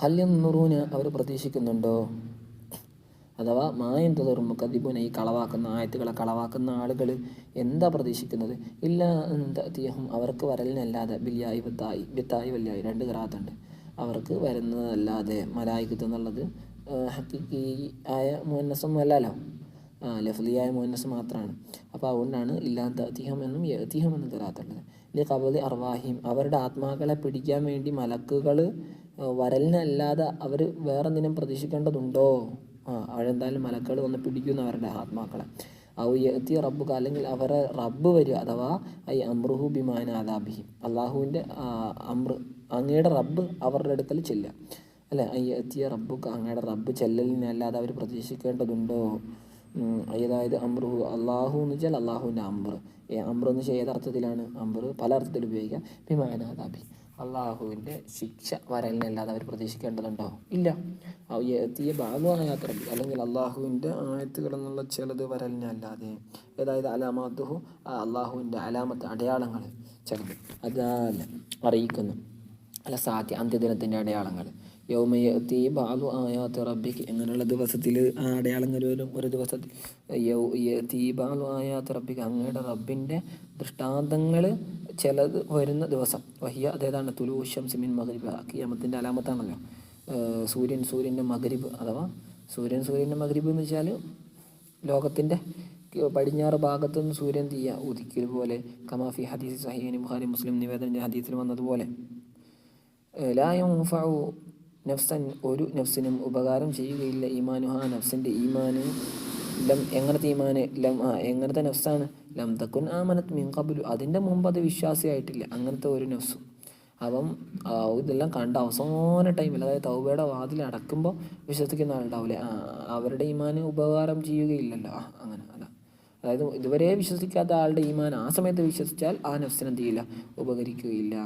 ഹല്യന്നുറൂന് അവർ പ്രതീക്ഷിക്കുന്നുണ്ടോ? അഥവാ മായം തോറും കദിബുന ഈ കളവാക്കുന്ന ആയത്തുകളെ കളവാക്കുന്ന ആളുകൾ എന്താ പ്രതീക്ഷിക്കുന്നത്? ഇല്ല തീഹും അവർക്ക് വരലിനല്ലാതെ ബില്യായി ബിത്തായി വല്യായി 2 ഖിറാഅത്തുണ്ട്. അവർക്ക് വരുന്നതല്ലാതെ മലായികത്ത് എന്നുള്ളത് ഹഖീഖി ആയ മുഅന്നസൊന്നും അല്ലല്ലോ, ലഫ്ലിയായ മുഅന്നസ് മാത്രമാണ്. അപ്പോൾ അതുകൊണ്ടാണ് ഇല്ലാ തഅ്തിഹം എന്നും യഅ്തിഹം എന്നും ഖിറാഅത്തുള്ളത്. ലി ഖബളി അർവാഹിം അവരുടെ ആത്മാക്കളെ പിടിക്കാൻ വേണ്ടി മലക്കുകൾ വരലിനല്ലാതെ അവർ വേറെന്തിനും പ്രതീക്ഷിക്കേണ്ടതുണ്ടോ? അവരെന്തായാലും മലക്കുകൾ വന്ന് പിടിക്കുന്ന അവരുടെ ആത്മാക്കളെ. ഔ യഅ്തി റബ്ബുക അല്ലെങ്കിൽ അവരെ റബ്ബ് വരിക, അഥവാ ഐ അമ്രുഹു ബിമാന അദാബിഹി അള്ളാഹുവിൻ്റെ അങ്ങയുടെ റബ്ബ് അവരുടെ അടുക്കൽ ചെല്ലുക അല്ലേ. ഐ യഅ്തിയ റബ്ബുക അങ്ങയുടെ റബ്ബ് ചെല്ലലിനല്ലാതെ അവർ പ്രതീക്ഷിക്കേണ്ടതുണ്ടോ? അതായത് അമ്രുഹു അള്ളാഹു എന്ന് വെച്ചാൽ അള്ളാഹുവിൻ്റെ അമ്ര എന്ന് വെച്ചാൽ ഏതർത്ഥത്തിലാണ്? അമ്ര പല അർത്ഥത്തിൽ ഉപയോഗിക്കാം. ബിമാന അദാബി അള്ളാഹുവിൻ്റെ ശിക്ഷ വരലിനല്ലാതെ അവർ പ്രതീക്ഷിക്കേണ്ടതുണ്ടോ? ഇല്ല. എത്തിയ ഭാഗമായാത്ര അല്ലെങ്കിൽ അള്ളാഹുവിൻ്റെ ആയത്തുകൾ എന്നുള്ള ചിലത് വരലിനല്ലാതെ, അതായത് അലാമാത്തുഹു അള്ളാഹുവിൻ്റെ അലാമത്ത് അടയാളങ്ങൾ ചിലത് അതാൽ അറിയിക്കുന്നു, അല്ല സാധ്യ അന്ത്യദിനത്തിൻ്റെ അടയാളങ്ങൾ. യൗമയത്തി ബാലു ആയാത്ത് റബ്ബിക്ക് എങ്ങനെയുള്ള ദിവസത്തിൽ ആ അടയാളങ്ങൾ വരും? ഒരു ദിവസത്തിൽ യൗയത്തി ബാലു ആയാത്ത് റബ്ബിക്ക് അങ്ങയുടെ റബ്ബിൻ്റെ ദൃഷ്ടാന്തങ്ങൾ ചിലത് വരുന്ന ദിവസം. വഹിയ അതേതാണ്? തുലൂ ശംസി മിൻ മഗ്രിബിഹ ഖിയാമത്തിൻ്റെ അലാമത്താണല്ലോ. സൂര്യൻ്റെ മഗ്രിബ് അഥവാ സൂര്യൻ്റെ മഗ്രിബ് എന്ന് വെച്ചാൽ ലോകത്തിൻ്റെ പടിഞ്ഞാറ് ഭാഗത്തുനിന്ന് സൂര്യൻ ഉദിക്കൽ പോലെ. കമാഫി ഹദീസ് സഹീഹ് ബുഖാരി മുസ്ലിം നിവേദന ഹദീസിൽ വന്നതുപോലെ ലാ യൻഫഉ നഫ്സൻ ഒരു നഫ്സിനും ഉപകാരം ചെയ്യുകയില്ല ഈമാനുഹ നഫ്സിൻ്റെ ഈമാന്. എങ്ങനത്തെ ഈമാന്? എങ്ങനത്തെ നഫ്സാണ്? ലം തക്കുൻ ആമനത് മിൻ ഖബ്ലു അതിൻ്റെ മുമ്പ് അത് വിശ്വാസിയായിട്ടില്ല, അങ്ങനത്തെ ഒരു നഫ്സും. അപ്പം ഇതെല്ലാം കണ്ട അവസാന ടൈമിൽ, അതായത് തൗബയുടെ വാതിൽ അടക്കുമ്പോൾ വിശ്വസിക്കുന്ന ആളുണ്ടാവില്ലേ, അവരുടെ ഈമാന് ഉപകാരം ചെയ്യുകയില്ലല്ലോ. അങ്ങനെ അല്ല, അതായത് ഇതുവരെ വിശ്വസിക്കാത്ത ആളുടെ ഈമാൻ ആ സമയത്ത് വിശ്വസിച്ചാൽ ആ നഫ്സിന് എന്ത് ചെയ്യില്ല? ഉപകരിക്കുകയില്ല.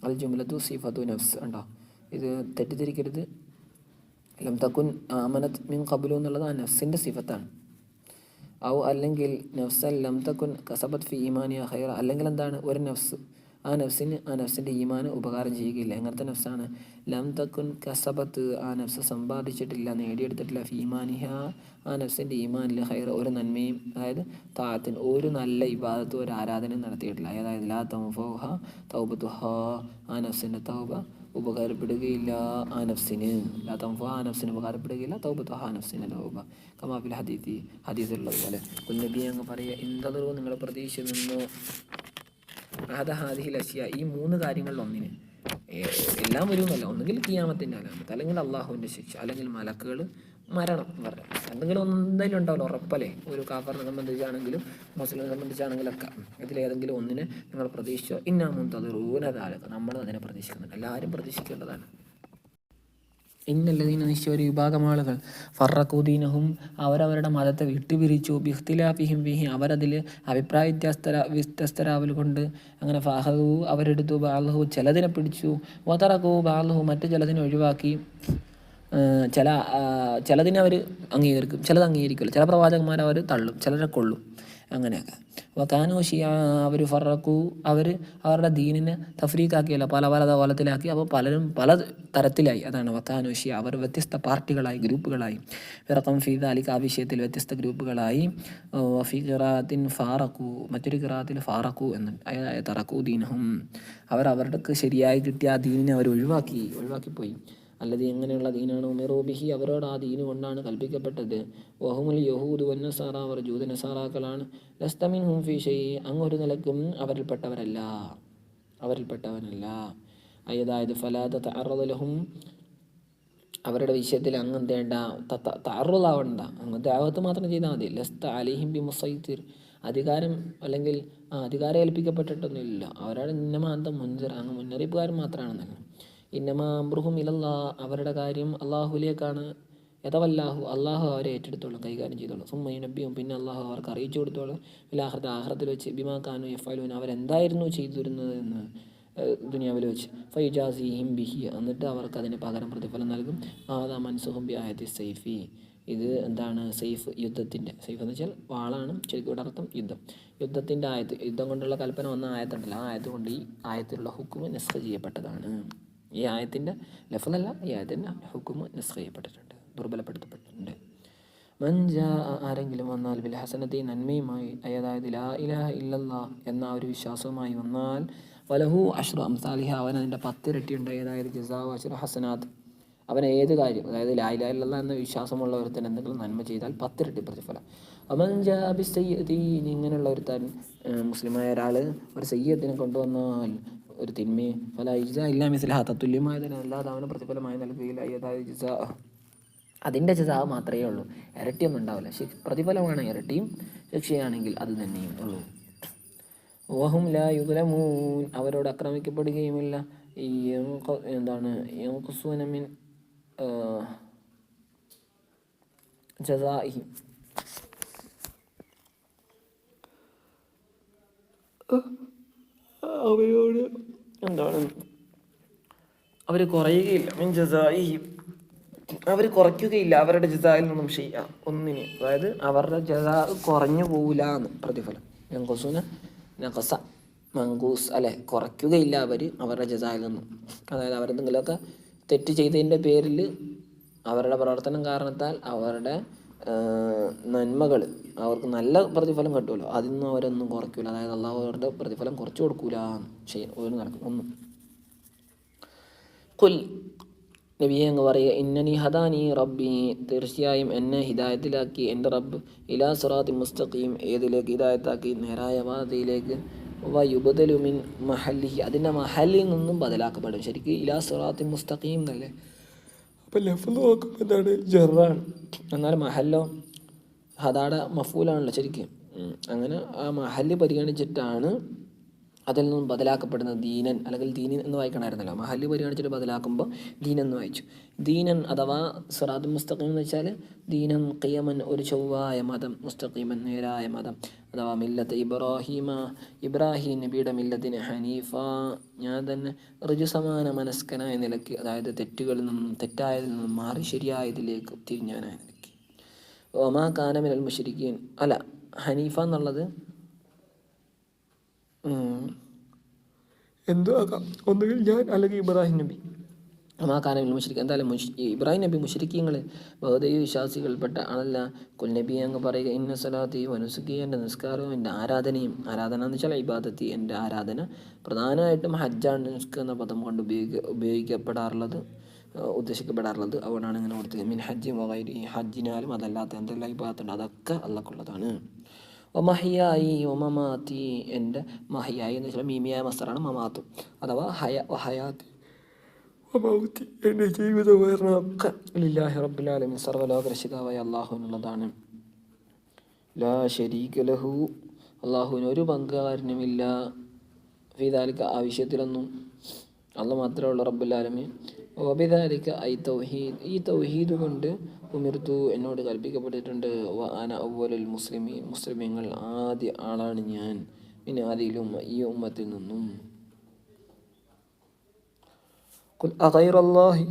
അൽ ജുംലത്തു സിഫത്തു നഫ്സ് ഉണ്ടോ? ഇത് തെറ്റിദ്ധരിക്കരുത്. ലം തക്കുൻ ആമനത് മിൻ ഖബ്ലു എന്നുള്ളത് ആ നഫ്സിൻ്റെ സിഫത്താണ്. ഔ അല്ലെങ്കിൽ നഫ്സൻ ലം തക്കുൻ കസബത് ഫി ഈമാനിയ ഖൈറ അല്ലെങ്കിൽ എന്താണ്? ഒരു നഫ്സ് ആ നഫ്സിൻ്റെ ഈമാന് ഉപകാരം ചെയ്യുകയില്ല. എങ്ങനത്തെ നഫ്സാണ്? ലം തക്കുൻ കസബത്ത് ആ നഫ്സ് സമ്പാദിച്ചിട്ടില്ല, നേടിയെടുത്തിട്ടില്ല, ഫി ഈമാനിഹ ആ നഫ്സിൻ്റെ ഈമാനിൽ ഖൈറ ഒരു നന്മയും, അതായത് താഅത്തിൻ ഒരു നല്ല ഇബാദത്തും ഒരു ആരാധനയും നടത്തിയിട്ടില്ല. അതായത് ലാ തൻഫഉഹ തൗബത്തുഹ ആ നഫ്സിൻ്റെ തൗബ ഉപകാരപ്പെടുകയില്ല. ആ നഫ്സിന് ലാ തൻഫഉഹ ആ നഫ്സിന് ഉപകാരപ്പെടുകയില്ല, തൗബത്തുഹ ആ നഫ്സിൻ്റെ തൗബ. കമാഫിൽ ഹദീസിലുള്ളതുപോലെ നബി അങ്ങ് പറയുക, എന്തോ നിങ്ങൾ പ്രതീക്ഷ നിന്നോ ഹാദിഹിൽ അഷ്യ ഈ 3 കാര്യങ്ങളിൽ ഒന്നിന് എല്ലാം വരുമെന്നല്ല. ഒന്നുകിൽ ഖിയാമത്തിൻ്റെ അലാമത്ത്, അല്ലെങ്കിൽ അള്ളാഹുവിൻ്റെ ശിക്ഷ, അല്ലെങ്കിൽ മലക്കുകൾ, മരണം പറയാം. എന്തെങ്കിലും എന്തായാലും ഉണ്ടാവില്ല, ഉറപ്പല്ലേ? ഒരു കാഫറിനെ സംബന്ധിച്ചാണെങ്കിലും മുസ്ലിമിനെ സംബന്ധിച്ചാണെങ്കിലൊക്കെ ഇതിലേതെങ്കിലും ഒന്നിന് നിങ്ങൾ പ്രതീക്ഷിച്ചോ. ഇന്നാമുന്തതിറൂനതാലൊക്കെ നമ്മൾ അതിനെ പ്രതീക്ഷിക്കുന്നുണ്ട്, എല്ലാവരും പ്രതീക്ഷിക്കേണ്ടതാണ്. ഇന്നല്ലതീന നിശ്ചയ ഒരു വിഭാഗം ആളുകൾ ഫറഖൂദീനഹും അവരവരുടെ മതത്തെ വിട്ടുപിരിച്ചു, ബിഖ്തിലാഫിഹിം ഫീഹി അവരതിൽ അഭിപ്രായ വ്യത്യസ്തരാവൽ കൊണ്ട്. അങ്ങനെ ഫഹദു അവരെടുത്തു, ബാലഹു ചിലതിനെ പിടിച്ചു, വതറഖു ബാലഹു മറ്റു ചിലതിനെ ഒഴിവാക്കി. ചിലതിനെ അവർ അംഗീകരിക്കും, ചിലത് അംഗീകരിക്കില്ല. ചില പ്രവാചകന്മാർ അവർ തള്ളും, ചിലരെ കൊള്ളും, അങ്ങനെയൊക്കെ. വകാനു ഷിയ അവർ ഫറഖു അവർ അവരുടെ ദീനിനെ തഫ്രീഖാക്കിയല്ല, പല കോലത്തിലാക്കി. അപ്പോൾ പലരും പല തരത്തിലായി. അതാണ് വകാനു ഷിയ അവർ വ്യത്യസ്ത പാർട്ടികളായി, ഗ്രൂപ്പുകളായി. ഫിറഖൻ ഫീ ദാലിക ആ വിഷയത്തിൽ വ്യത്യസ്ത ഗ്രൂപ്പുകളായി. വഫി ഖിറാഅത്തിൻ ഫാറഖു മറ്റൊരു ഖിറാഅത്തിൽ ഫാറഖു എന്ന്, അതായത് തറഖു ദീനഹും അവർ അവർക്ക് ശരിയായി കിട്ടിയ ആ ദീനിനെ അവർ ഒഴിവാക്കിപ്പോയി. അല്ലത് എങ്ങനെയുള്ള ദീനാണ്? ഉമിറൂബിഹി അവരോട് ആ ദീന് കൊണ്ടാണ് കൽപ്പിക്കപ്പെട്ടത്. വഹുമുൽ യഹൂദു വന്നസാറ അവർ ജൂത നസാറാക്കളാണ്. ലസ്ത മിൻഹും ഫീ ഷൈഇ അങ്ങൊരു നിലക്കും അവരിൽപ്പെട്ടവനല്ല. അതായത് ഫലാ തതഅറദ് ലഹും അവരുടെ വിഷയത്തിൽ അങ്ങ് എന്തേണ്ട തഅറുദാവണ്ട, അങ്ങ് ദഅവത്ത് മാത്രം ചെയ്താൽ മതി. ലസ്ത അലൈഹിം ബിമുസൈത്തിർ അധികാരം അല്ലെങ്കിൽ അധികാരം ഏൽപ്പിക്കപ്പെട്ടിട്ടൊന്നുമില്ല. അവരാണ് ഇന്നമാന്തം അങ്ങ് മുന്നറിയിപ്പുകാരൻ മാത്രമാണെന്നല്ല. ഇന്നമാ അംറുഹും ഇലല്ലാ അവരുടെ കാര്യം അള്ളാഹുലേക്കാണ്. യതവല്ലാഹു അള്ളാഹു അവരെ ഏറ്റെടുത്തോളും, കൈകാര്യം ചെയ്തോളും. സുമ്മയുനബ്ബിയും പിന്നെ അള്ളാഹു അവർക്ക് അറിയിച്ചു കൊടുത്തോളും. ആഖിറത്തിൽ വെച്ച് ബിമാ കാനു യഫ്അലൂൻ അവരെന്തായിരുന്നു ചെയ്തിരുന്നത് എന്ന് ദുനിയാവിൽ വെച്ച്. ഫയുജാസിഹിം ബിഹി എന്നിട്ട് അവർക്ക് അതിന് പകരം പ്രതിഫലം നൽകും. ആദാ മൻസുഹും ബി ആയത്തി സൈഫി ഇത് എന്താണ്? സൈഫ് യുദ്ധത്തിൻ്റെ സൈഫ് എന്ന് വെച്ചാൽ വാളാണ്, ശരിക്കും അർത്ഥം യുദ്ധത്തിൻ്റെ ആയത്ത്. യുദ്ധം കൊണ്ടുള്ള കൽപ്പന വന്ന ആയത്തുണ്ടല്ലോ, ആ ആയത്ത് കൊണ്ട് ഈ ആയത്തിലുള്ള ഹുക്കുമ് നസ്ഖ് ചെയ്യപ്പെട്ടതാണ്. ഈ ആയത്തിൻ്റെ ലഫ്ളല്ല, ഈ ആയത്തിൻ്റെ ഹുക്കുമ് നസ്ഖ് ചെയ്യപ്പെട്ടിട്ടുണ്ട്, ദുർബലപ്പെടുത്തപ്പെട്ടിട്ടുണ്ട്. മൻജാ ആരെങ്കിലും വന്നാൽ ബിൽ ഹസനത്തി നന്മയുമായി, അതായത് ലാ ഇലാഹ ഇല്ലല്ലാ എന്ന ഒരു വിശ്വാസവുമായി വന്നാൽ വലഹു അഷ്റു അംസാലിഹ അവൻ അതിൻ്റെ 10 ഇരട്ടിയുണ്ട്. അതായത് ജസാഉ അഷ്റു ഹസനാത്ത് അവൻ ഏത് കാര്യം, അതായത് ലാ ഇലാഹ ഇല്ലല്ലാ എന്ന വിശ്വാസമുള്ള ഒരുത്തൻ എന്തെങ്കിലും നന്മ ചെയ്താൽ 10 ഇരട്ടി പ്രതിഫലം. അമൻജാ ബിസ്സയ്യത്തി ഇങ്ങനെയുള്ള ഒരുത്തൻ മുസ്ലിമായ ഒരാൾ ഒരു സയ്യത്തിനെ കൊണ്ടുവന്നാൽ ഒരു തിന്മയെ ഫല ഇജ ഇല്ലാ മിസ്ലഹ തത്തുല്യമായതിനല്ലാതെ അവന് പ്രതിഫലമായി നൽകുകയില്ല. അതായത് ജസാ അതിൻ്റെ ജസാവ് മാത്രമേ ഉള്ളൂ, ഇരട്ടിയൊന്നും ഉണ്ടാവില്ല. പ്രതിഫലമാണ് ഇരട്ടിയും, ശിക്ഷയാണെങ്കിൽ അത് തന്നെയും ഉള്ളൂ. വഹും ലാ യുദ്ലമൂൻ അവരോട് ആക്രമിക്കപ്പെടുകയുമില്ല. എന്താണ് യൻഖുസൂന മിൻ ജസാഇഹിം അവരോട് എന്താണ് അവർ കുറയുകയില്ല. മിൻ ജസാഇഹിം അവർ കുറയ്ക്കുകയില്ല അവരുടെ ജസായിൽ നിന്നും ചെയ്യാം ഒന്നിന്, അതായത് അവരുടെ ജസാ കുറഞ്ഞു പോവില്ല എന്ന് പ്രതിഫലം. യൻഖുസൂന നഖസ മങ്കൂസ് അല്ലെ, കുറയ്ക്കുകയില്ല അവർ അവരുടെ ജസായിൽ നിന്നും. അതായത് അവരെന്തെങ്കിലുമൊക്കെ തെറ്റ് ചെയ്തതിൻ്റെ പേരിൽ അവരുടെ പ്രവർത്തനം കാരണത്താൽ അവരുടെ നന്മകൾ അവർക്ക് നല്ല പ്രതിഫലം കിട്ടുമല്ലോ, അതിൽ നിന്നും അവരൊന്നും കുറയ്ക്കില്ല. അതായത് അള്ളാഹു അവരുടെ പ്രതിഫലം കുറച്ച് കൊടുക്കൂല ഒരു നടക്കും ഒന്നും. കുൽ നബിയെ അങ്ങ് പറയുക, ഇന്നനി ഹദാനി റബ്ബി തീർച്ചയായും എന്നെ ഹിദായത്തിലാക്കി എൻ്റെ റബ്ബ്, ഇലാ സിറാത്തി മുസ്തഖീം ഏതിലേക്ക് ഹിദായത്താക്കി, നേരായ പാതയിലേക്ക്, വയുബദലുമിൻ മഹല്ലിഹി അതിൻ്റെ മഹല്ലിൽ നിന്നും ബദലാക്കപ്പെടും. ശരിക്കും ഇലാ സിറാത്തി മുസ്തഖീം എന്നല്ലേ, അപ്പം ലഫ്ള് നോക്കുമ്പോൾ എന്താണ് ജറാണ്, എന്നാൽ മഹല്ലോ ഹദാടെ മഫൂലാണല്ലോ ശരിക്കും. അങ്ങനെ ആ മഹല്ല് പരിഗണിച്ചിട്ടാണ് അതിൽ നിന്നും ബദലാക്കപ്പെടുന്നത്. ദീനൻ അല്ലെങ്കിൽ ദീനൻ എന്ന് വായിക്കണമായിരുന്നല്ലോ, മഹല്ല് പരിഗണിച്ചിട്ട് ബദലാക്കുമ്പോൾ ദീനൻ എന്ന് വായിച്ചു. ദീനൻ അഥവാ സിറാത്തുൽ മുസ്തഖീം എന്ന് വെച്ചാൽ ദീനൻ ഖിയമൻ ഒരു ചൊവ്വായ മതം, മുസ്തഖീമൻ നേരായ മതം, അഥവാ മില്ലത്ത് ഇബ്രാഹിം നബിയുടെ മില്ലത്തിന് ഹനീഫ ഞാൻ തന്നെ ഋജുസമാന മനസ്കനായ നിലയ്ക്ക്, അതായത് തെറ്റുകളിൽ നിന്നും തെറ്റായതിൽ നിന്നും മാറി ശരിയായതിലേക്ക് തിരിഞ്ഞവനായ നിലയ്ക്ക്. ഒമാ കാന മിനൽ മുശ്രിക്കീൻ അല്ല, ഹനീഫ എന്നുള്ളത് എന്തോ ആകാം, ഒന്നുകിൽ ഞാൻ അല്ലെങ്കിൽ ഇബ്രാഹിം നബി. അമാക്കാനബിൽ മുശ്രിക്ക് എന്തായാലും ഇബ്രാഹിം നബി മുശ്രിക്കീങ്ങൾ ബഹുദൈവ വിശ്വാസികൾപ്പെട്ട ആളല്ല. കുൽ നബി അങ്ങ് പറയുക, ഇന്ന സലാത്തി വനുസുക്കി എൻ്റെ നിസ്കാരവും എൻ്റെ ആരാധനയും, ആരാധന എന്ന് വെച്ചാൽ ഇബാദത്തി എൻ്റെ ആരാധന, പ്രധാനമായിട്ടും ഹജ്ജാണ് നുസ്ക് എന്ന പദം കൊണ്ട് ഉദ്ദേശിക്കപ്പെടാറുള്ളത്. അതുകൊണ്ടാണ് ഇങ്ങനെ കൊടുത്തത്. മിൻ ഹജ്ജി വഗൈരി ഹജ്ജിനാലും അതല്ലാത്ത എന്തെല്ലാം ഇബാദത്തുണ്ട് അതൊക്കെ അള്ളാഹ്ക്കുള്ളതാണ്. മഹിയായി മമാത്തി എൻ്റെ മഹിയായി എന്ന് വെച്ചാൽ മീമിയായ മസ്തറാണ് മമാത്തും, അഥവാ ഹയാത്തി മൗത്തി എൻ്റെ ജീവിതമൊക്കെ ലില്ലാഹി റബ്ബിൽ ആലമീൻ സർവ്വലോക രക്ഷിതാവായ അള്ളാഹുവിനുള്ളതാണ്. ലാ ശരീക ലഹു അള്ളാഹുവിന് ഒരു പങ്കുകാരനുമില്ല, ഫീദാലിക്ക ആവശ്യത്തിലൊന്നും അള്ളാഹ് മാത്രമേ ഉള്ളൂ റബ്ബുൽ ആലമീൻ. വബിദാലിക്ക ഐ തൗഹീദ് ഈ തൗഹീദ് കൊണ്ട് ഉമിർത്തു എന്നോട് കൽപ്പിക്കപ്പെട്ടിട്ടുണ്ട്. അന അവ്വലുൽ മുസ്ലിമീൻ മുസ്ലിമീങ്ങൾ ആദ്യ ആളാണ് ഞാൻ, പിന്നെ അതിലും ഈ ഉമ്മത്തിൽ നിന്നും. ഖുൽ അഗൈറല്ലാഹി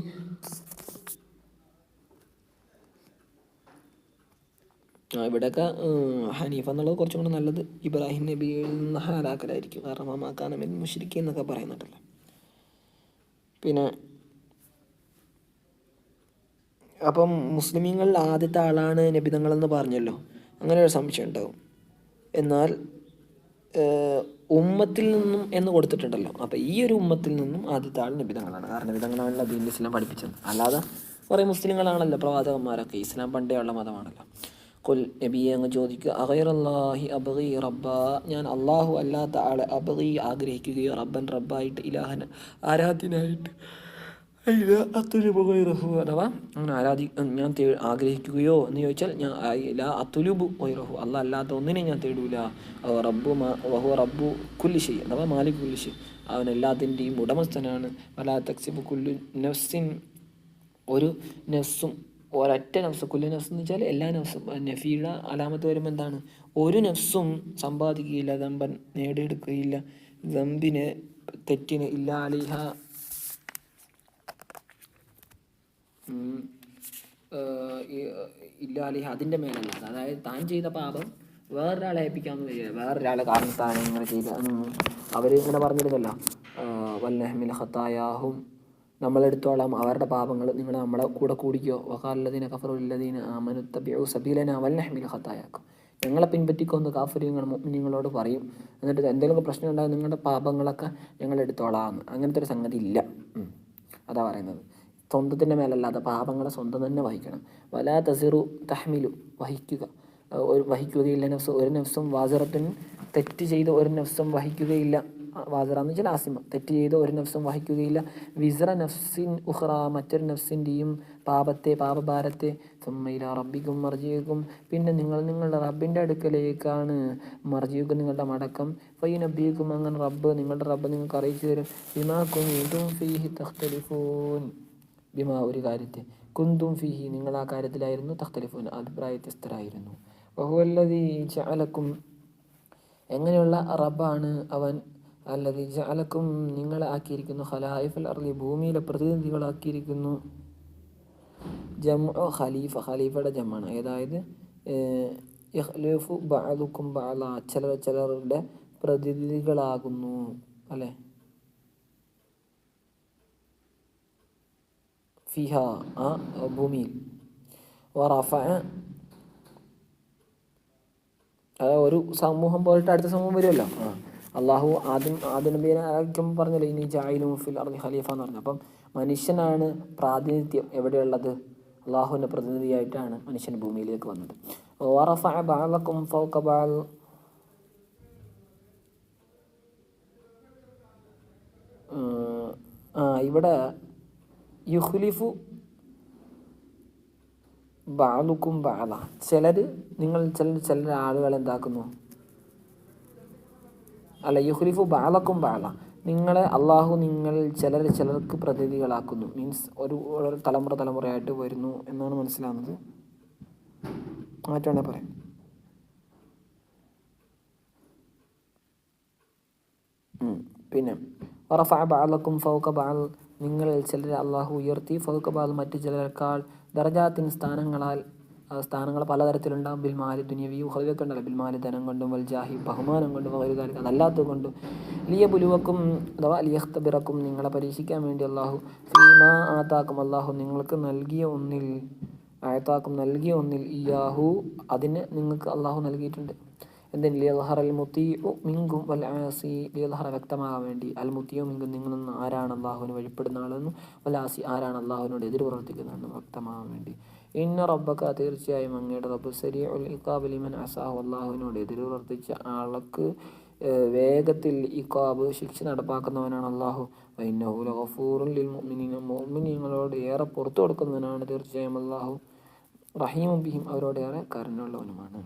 ഇവിടെയൊക്കെ ഹനീഫ എന്നുള്ളത് കുറച്ചും കൂടെ നല്ലത് ഇബ്രാഹിം നബിയിൽ നിന്ന് ഹാലാക്കലായിരിക്കും. കാരണം അമാക്കാന മിൻ മുശ്രിക്കി എന്നൊക്കെ പറയുന്നുണ്ടല്ലോ. പിന്നെ അപ്പം മുസ്ലിമീങ്ങളിൽ ആദ്യത്തെ ആളാണ് നബിതങ്ങളെന്ന് പറഞ്ഞല്ലോ, അങ്ങനെ ഒരു സംശയം ഉണ്ടാവും. എന്നാൽ ഉമ്മത്തിൽ നിന്നും എന്ന് കൊടുത്തിട്ടുണ്ടല്ലോ, അപ്പോൾ ഈ ഒരു ഉമ്മത്തിൽ നിന്നും ആദ്യത്തെ ആൾ നബിതങ്ങളാണ്. കാരണം നബിതങ്ങളാണല്ലോ ദീൻ ഇസ്ലാം പഠിപ്പിച്ചത്, അല്ലാതെ കുറേ മുസ്ലിങ്ങളാണല്ലോ പ്രവാചകന്മാരൊക്കെ. ഇസ്ലാം പണ്ടേ ഉള്ള മതമാണല്ലോ. കുൽ നബിയെ അങ്ങ് ചോദിക്കുക, അഗൈറല്ലാഹി അബ്ഗി റബ്ബ ഞാൻ അള്ളാഹു അല്ലാത്ത ആളെ അബ്ഗി ആഗ്രഹിക്കുകയോ, റബ്ബൻ റബ്ബായിട്ട്, ഇലാഹൻ ആരാധ്യനായിട്ട്, അത്തുലുബു അഥവാ അങ്ങനെ ഞാൻ ആഗ്രഹിക്കുകയോ എന്ന് ചോദിച്ചാൽ ഞാൻ ലാ അത്തുലുബു ഗൈറഹു അല്ലാഹ് അല്ലാത്ത ഒന്നിനെ ഞാൻ തേടൂല. വഹു റബ്ബു കുല്ലി ഷൈ അഥവാ മാലിക് കുല്ലി ഷൈ അവൻ എല്ലാത്തിൻ്റെയും ഉടമസ്ഥനാണ്. വലാ തക്സിബു കുല്ലു നഫ്സിൻ ഒരു നഫ്സും ഒരൊറ്റ നഫ്സ്, കുല്ലു നഫ്സ് എന്ന് വെച്ചാൽ എല്ലാ നഫ്സും, നഫീയുടെ അലാമത്ത് വരുമ്പോൾ എന്താണ്, ഒരു നഫ്സും സമ്പാദിക്കുകയില്ല, ദമ്പൻ നേടിയെടുക്കുകയില്ല, ദമ്പിന് തെറ്റിന് ഇല്ല അലിഹ ഇല്ലാലിഹ അതിൻ്റെ മേലല്ലാതെ, അതായത് താൻ ചെയ്ത പാപം വേറൊരാളെ ഏൽപ്പിക്കാമെന്ന് വരിക, വേറൊരാളെ കാരണത്താണ് ഇങ്ങനെ ചെയ്ത അവർ ഇങ്ങനെ പറഞ്ഞിരുന്നല്ലോ, വല്ലഹ്മിൽ ഖത്തായാഹും നമ്മളെടുത്തോളാം അവരുടെ പാപങ്ങൾ, നിങ്ങൾ നമ്മളെ കൂടെ കൂടിക്കോ. വഖാലല്ലദീന കഫറു ലില്ലദീന ആമനു ഇത്തബിഉ സബീലനാ വൽനഹ്മിൽ ഖതായാക്കും. ഞങ്ങളെ പിൻപറ്റിക്കൊന്ന് കാഫിരീങ്ങൾ മുഅ്മിനീങ്ങളോട് പറയും. എന്നിട്ട് എന്തെങ്കിലും പ്രശ്നം ഉണ്ടാകും നിങ്ങളുടെ പാപങ്ങളൊക്കെ ഞങ്ങൾ എടുത്തോളാം. അങ്ങനത്തെ ഒരു സംഗതി ഇല്ല. അതാ പറയുന്നത്. സ്വന്തത്തിൻ്റെ മേലല്ലാതെ പാപങ്ങളെ സ്വന്തം തന്നെ വഹിക്കണം. വലാ തസിറു തഹ്മിലു, വഹിക്കുകയില്ല നഫ്സ്, ഒരു നഫ്സും വാസിറത്തുൻ, തെറ്റ് ചെയ്ത് ഒരു നഫ്സും വഹിക്കുകയില്ല. വാസിറ എന്ന് വെച്ചാൽ ആസിമ, തെറ്റ് ചെയ്ത് ഒരു നഫ്സും വഹിക്കുകയില്ല. വിസ്റ നഫ്സിൻ ഉഖ്റ, മറ്റൊരു നഫ്സിൻ്റെയും പാപഭാരത്തെ. സുമ്മ ഇലാ റബ്ബിക്കും മർജിഉക്കും, പിന്നെ നിങ്ങളുടെ റബ്ബിൻ്റെ അടുക്കലേക്കാണ് മർജിഉക്കും, നിങ്ങളുടെ മടക്കം. ഫയുനബ്ബിഉക്കും, അങ്ങനെ നിങ്ങളുടെ റബ്ബ് നിങ്ങൾക്ക് അറിയിച്ചു തരും. ബിമാ കുന്തും ഫീഹി തഖ്തലിഫൂൻ, ബിമാ ഒരു കാര്യത്തെ, കുന്തും ഫീഹി നിങ്ങൾ ആ കാര്യത്തിലായിരുന്നു, തഖ്തലിഫൂൻ അഭിപ്രായ വ്യത്യസ്തരായിരുന്നു. വഹുവല്ലദീ ജഅലക്കും, എങ്ങനെയുള്ള റബ്ബാണ് അവൻ, അല്ലദീ ജഅലക്കും നിങ്ങളെ ആക്കിയിരിക്കുന്നു, ഖലായിഫൽ അർളി ഭൂമിയിലെ പ്രതിനിധികളാക്കിയിരിക്കുന്നു. ജംഉ ഖലീഫ, ഖലീഫയുടെ ജമാണ്. അതായത് യഖ്ലുഫു ബഅദുക്കും ബഅദ, ചിലരുടെ പ്രതിനിധികളാകുന്നു അല്ലേ. ഫിഹ, ആ ഭൂമിയിൽ. വറഫഅ, ഒരു സമൂഹം പോയിട്ട് അടുത്ത സമൂഹം വരുമല്ലോ. അള്ളാഹു ആദ്യം നബിയെ അയക്കുമ്പോൾ പറഞ്ഞല്ലോ ഇനി ജായിലും ഫിൽ അർളി ഖലീഫ എന്ന് പറഞ്ഞു. അപ്പം മനുഷ്യനാണ് പ്രാതിനിധ്യം എവിടെയുള്ളത്, അള്ളാഹുവിൻ്റെ പ്രതിനിധിയായിട്ടാണ് മനുഷ്യൻ ഭൂമിയിലേക്ക് വന്നത്. വറഫഅ ബഅദക്കും ഫൗക ബഅദ്, ഇവിടെ യുഖ്ലിഫു ബഅദുക്കും ബഅദ, ചില ആളുകൾ എന്താക്കുന്നു, അല്ല യുഖ്ലിഫു ബഅദക്കും ബഅദ, അള്ളാഹു ചിലർക്ക് പ്രതിനിധികളാക്കുന്നു. മീൻസ് ഒരു തലമുറയായിട്ട് വരുന്നു എന്നാണ് മനസ്സിലാവുന്നത്. മാറ്റാണെ പറയാം. പിന്നെ വറഫഅ ബഅദക്കും ഫൗക ബഅദ്, ചിലരെ അള്ളാഹു ഉയർത്തി, ഫൗക ബഅദ് മറ്റു ചിലരെക്കാൾ, ദറജാത്തിൻ സ്ഥാനങ്ങൾ പലതരത്തിലുണ്ടാകും. ബിൽമാലി ദുനിയവി ഉഖറവിയൊക്കെ ഉണ്ടല്ലോ, ബിൽമാലി ധനം കൊണ്ടും, വൽജാഹി ബഹുമാനം കൊണ്ടും, വലുതാലിക്ക് അതല്ലാത്തത് കൊണ്ടും, ലിയബുലുവക്കും അഥവാ ലിയഖ്തബിറക്കും നിങ്ങളെ പരീക്ഷിക്കാൻ വേണ്ടി, അള്ളാഹു ഫീമാ ആതാക്കും അള്ളാഹു നിങ്ങൾക്ക് നൽകിയ ഒന്നിൽ ഇയാഹു അതിന് നിങ്ങൾക്ക് അള്ളാഹു നൽകിയിട്ടുണ്ട്. എന്തിന്, ലിയദ്ഹറ അൽ മുതീഉ മിൻകും വൽ ആസി, ലിയദ്ഹറ വ്യക്തമാകാൻ വേണ്ടി, അൽ മുതീഉ മിൻകും നിങ്ങളിൽ നിന്ന് ആരാണ് അള്ളാഹുവിന് വഴിപ്പെടുന്ന ആളെന്നും, വൽ ആസി ആരാണ് അള്ളാഹുവിനോട് എതിർ പ്രവർത്തിക്കുന്നതെന്നും വ്യക്തമാകാൻ വേണ്ടി. ഇന്ന റബ്ബക, തീർച്ചയായും അങ്ങയുടെ റബ്ബ്, സരീഉൽ ഇഖാബ് ലിമൻ അസാഹു, അള്ളാഹുവിനോട് എതിർ പ്രവർത്തിച്ച ആൾക്ക് വേഗത്തിൽ ഇഖാബ് ശിക്ഷ നടപ്പാക്കുന്നവനാണ് അള്ളാഹു. വഇന്നഹു ലഗഫൂറുൻ ലിൽ മുഅ്മിനീന, മുഅ്മിനീങ്ങളോട് ഏറെ പുറത്തു കൊടുക്കുന്നവനാണ് തീർച്ചയായും അള്ളാഹു. റഹീമുൻ ബിഹിം, അവരോട് ഏറെ കരുണയുള്ളവനുമാണ്.